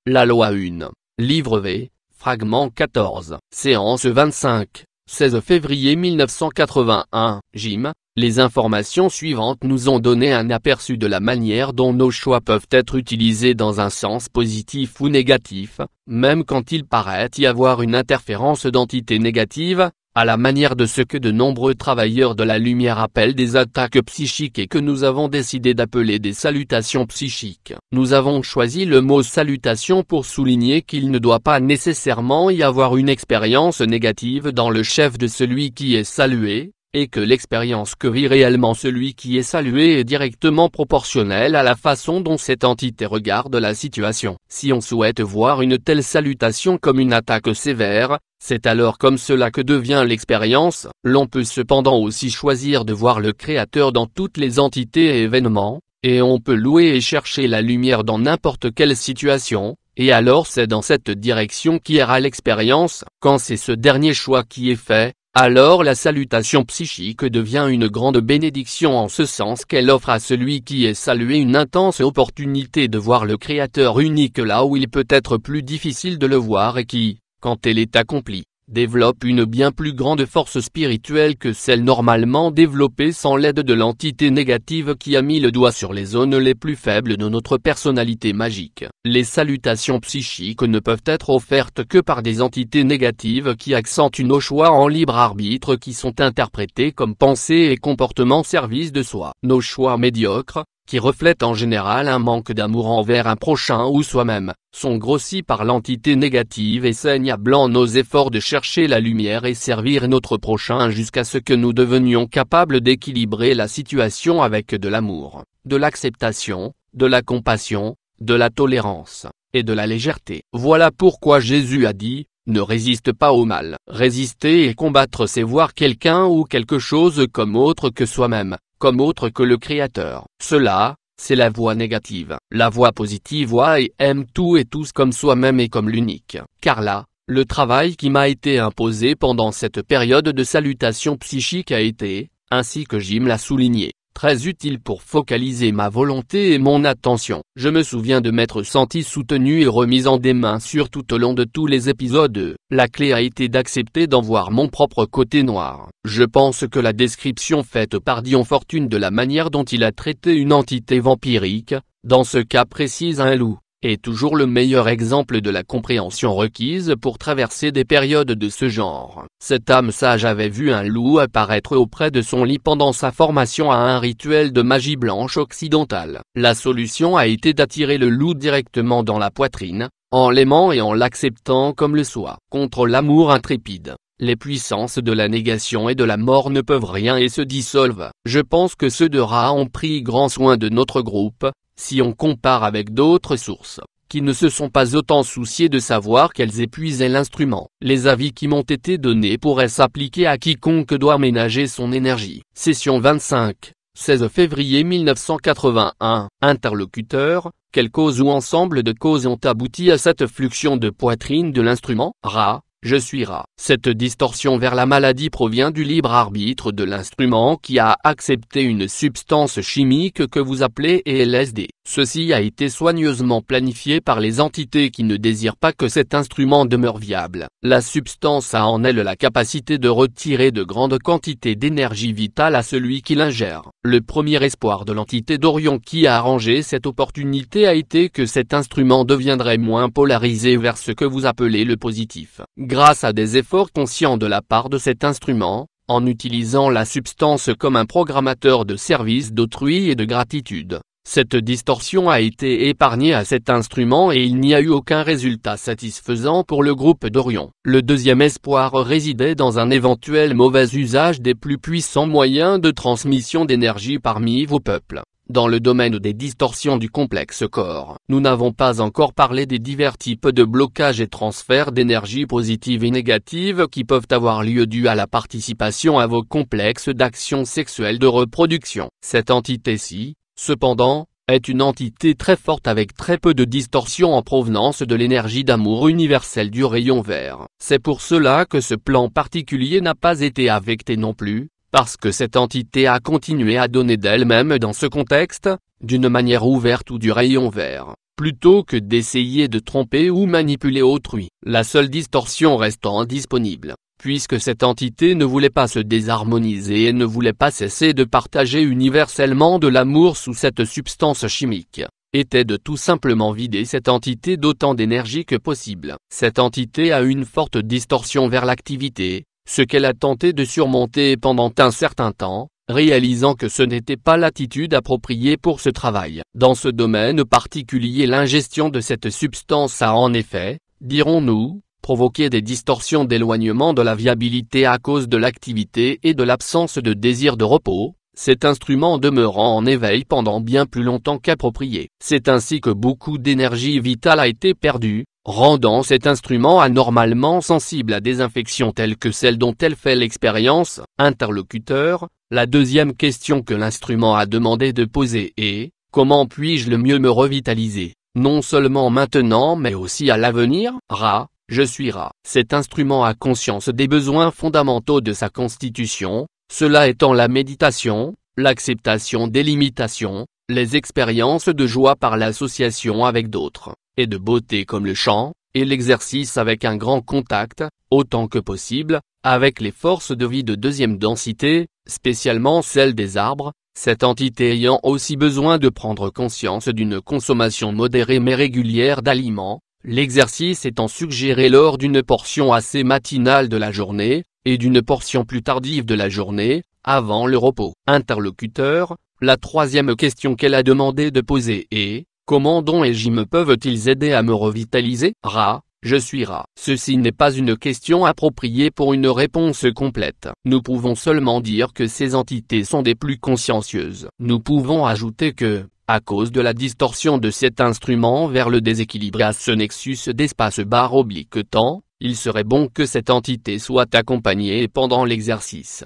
La loi 1. Livre V, fragment 14. Séance 25. 16 février 1981. Jim. Les informations suivantes nous ont donné un aperçu de la manière dont nos choix peuvent être utilisés dans un sens positif ou négatif, même quand il paraît y avoir une interférence d'entités négatives, à la manière de ce que de nombreux travailleurs de la lumière appellent des attaques psychiques et que nous avons décidé d'appeler des salutations psychiques. Nous avons choisi le mot salutation pour souligner qu'il ne doit pas nécessairement y avoir une expérience négative dans le chef de celui qui est salué, et que l'expérience que vit réellement celui qui est salué est directement proportionnelle à la façon dont cette entité regarde la situation. Si on souhaite voir une telle salutation comme une attaque sévère, c'est alors comme cela que devient l'expérience. L'on peut cependant aussi choisir de voir le Créateur dans toutes les entités et événements, et on peut louer et chercher la lumière dans n'importe quelle situation, et alors c'est dans cette direction qu'ira l'expérience. Quand c'est ce dernier choix qui est fait, alors la salutation psychique devient une grande bénédiction en ce sens qu'elle offre à celui qui est salué une intense opportunité de voir le Créateur unique là où il peut être plus difficile de le voir et qui, quand elle est accomplie, développe une bien plus grande force spirituelle que celle normalement développée sans l'aide de l'entité négative qui a mis le doigt sur les zones les plus faibles de notre personnalité magique. Les salutations psychiques ne peuvent être offertes que par des entités négatives qui accentuent nos choix en libre arbitre qui sont interprétés comme pensées et comportements service de soi. Nos choix médiocres, qui reflètent en général un manque d'amour envers un prochain ou soi-même, sont grossis par l'entité négative et saignent à blanc nos efforts de chercher la lumière et servir notre prochain jusqu'à ce que nous devenions capables d'équilibrer la situation avec de l'amour, de l'acceptation, de la compassion, de la tolérance, et de la légèreté. Voilà pourquoi Jésus a dit, ne résiste pas au mal. Résister et combattre c'est voir quelqu'un ou quelque chose comme autre que soi-même, comme autre que le Créateur. Cela, c'est la voie négative. La voie positive voit et aime tout et tous comme soi-même et comme l'unique. Car là, le travail qui m'a été imposé pendant cette période de salutation psychique a été, ainsi que Jim l'a souligné, très utile pour focaliser ma volonté et mon attention. Je me souviens de m'être senti soutenu et remis en des mains sur tout au long de tous les épisodes. La clé a été d'accepter d'en voir mon propre côté noir. Je pense que la description faite par Dion Fortune de la manière dont il a traité une entité vampirique, dans ce cas précis un loup, est toujours le meilleur exemple de la compréhension requise pour traverser des périodes de ce genre. Cette âme sage avait vu un loup apparaître auprès de son lit pendant sa formation à un rituel de magie blanche occidentale. La solution a été d'attirer le loup directement dans la poitrine, en l'aimant et en l'acceptant comme le soi. Contre l'amour intrépide, les puissances de la négation et de la mort ne peuvent rien et se dissolvent. Je pense que ceux de Ra ont pris grand soin de notre groupe, si on compare avec d'autres sources, qui ne se sont pas autant souciés de savoir qu'elles épuisaient l'instrument. Les avis qui m'ont été donnés pourraient s'appliquer à quiconque doit ménager son énergie. Session 25, 16 février 1981. Interlocuteur, quelle cause ou ensemble de causes ont abouti à cette fluxion de poitrine de l'instrument? Ra. Je suis Ra. Cette distorsion vers la maladie provient du libre arbitre de l'instrument qui a accepté une substance chimique que vous appelez LSD. Ceci a été soigneusement planifié par les entités qui ne désirent pas que cet instrument demeure viable. La substance a en elle la capacité de retirer de grandes quantités d'énergie vitale à celui qui l'ingère. Le premier espoir de l'entité d'Orion qui a arrangé cette opportunité a été que cet instrument deviendrait moins polarisé vers ce que vous appelez le positif. Grâce à des efforts conscients de la part de cet instrument, en utilisant la substance comme un programmateur de service d'autrui et de gratitude, cette distorsion a été épargnée à cet instrument et il n'y a eu aucun résultat satisfaisant pour le groupe d'Orion. Le deuxième espoir résidait dans un éventuel mauvais usage des plus puissants moyens de transmission d'énergie parmi vos peuples. Dans le domaine des distorsions du complexe corps, nous n'avons pas encore parlé des divers types de blocages et transferts d'énergie positive et négative qui peuvent avoir lieu dû à la participation à vos complexes d'actions sexuelles de reproduction. Cette entité-ci, cependant, est une entité très forte avec très peu de distorsion en provenance de l'énergie d'amour universel du rayon vert. C'est pour cela que ce plan particulier n'a pas été affecté non plus, parce que cette entité a continué à donner d'elle-même dans ce contexte, d'une manière ouverte ou du rayon vert. plutôt que d'essayer de tromper ou manipuler autrui. La seule distorsion restant disponible, puisque cette entité ne voulait pas se désharmoniser et ne voulait pas cesser de partager universellement de l'amour sous cette substance chimique, était de tout simplement vider cette entité d'autant d'énergie que possible. Cette entité a une forte distorsion vers l'activité, ce qu'elle a tenté de surmonter pendant un certain temps, réalisant que ce n'était pas l'attitude appropriée pour ce travail. Dans ce domaine particulier, l'ingestion de cette substance a en effet, dirons-nous, provoqué des distorsions d'éloignement de la viabilité à cause de l'activité et de l'absence de désir de repos, cet instrument demeurant en éveil pendant bien plus longtemps qu'approprié. C'est ainsi que beaucoup d'énergie vitale a été perdue, rendant cet instrument anormalement sensible à des infections telles que celles dont elle fait l'expérience. Interlocuteur, la deuxième question que l'instrument a demandé de poser est « Comment puis-je le mieux me revitaliser, non seulement maintenant mais aussi à l'avenir ?» Ra, je suis Ra. Cet instrument a conscience des besoins fondamentaux de sa constitution, cela étant la méditation, l'acceptation des limitations, les expériences de joie par l'association avec d'autres, et de beauté comme le chant, et l'exercice avec un grand contact, autant que possible, avec les forces de vie de deuxième densité, spécialement celles des arbres, cette entité ayant aussi besoin de prendre conscience d'une consommation modérée mais régulière d'aliments, l'exercice étant suggéré lors d'une portion assez matinale de la journée, et d'une portion plus tardive de la journée, avant le repos. Interlocuteur, la troisième question qu'elle a demandé de poser est « Comment Don et Jim peuvent-ils aider à me revitaliser ?» Ra, je suis Ra. Ceci n'est pas une question appropriée pour une réponse complète. Nous pouvons seulement dire que ces entités sont des plus consciencieuses. Nous pouvons ajouter que, à cause de la distorsion de cet instrument vers le déséquilibre à ce nexus d'espace-temps, il serait bon que cette entité soit accompagnée pendant l'exercice.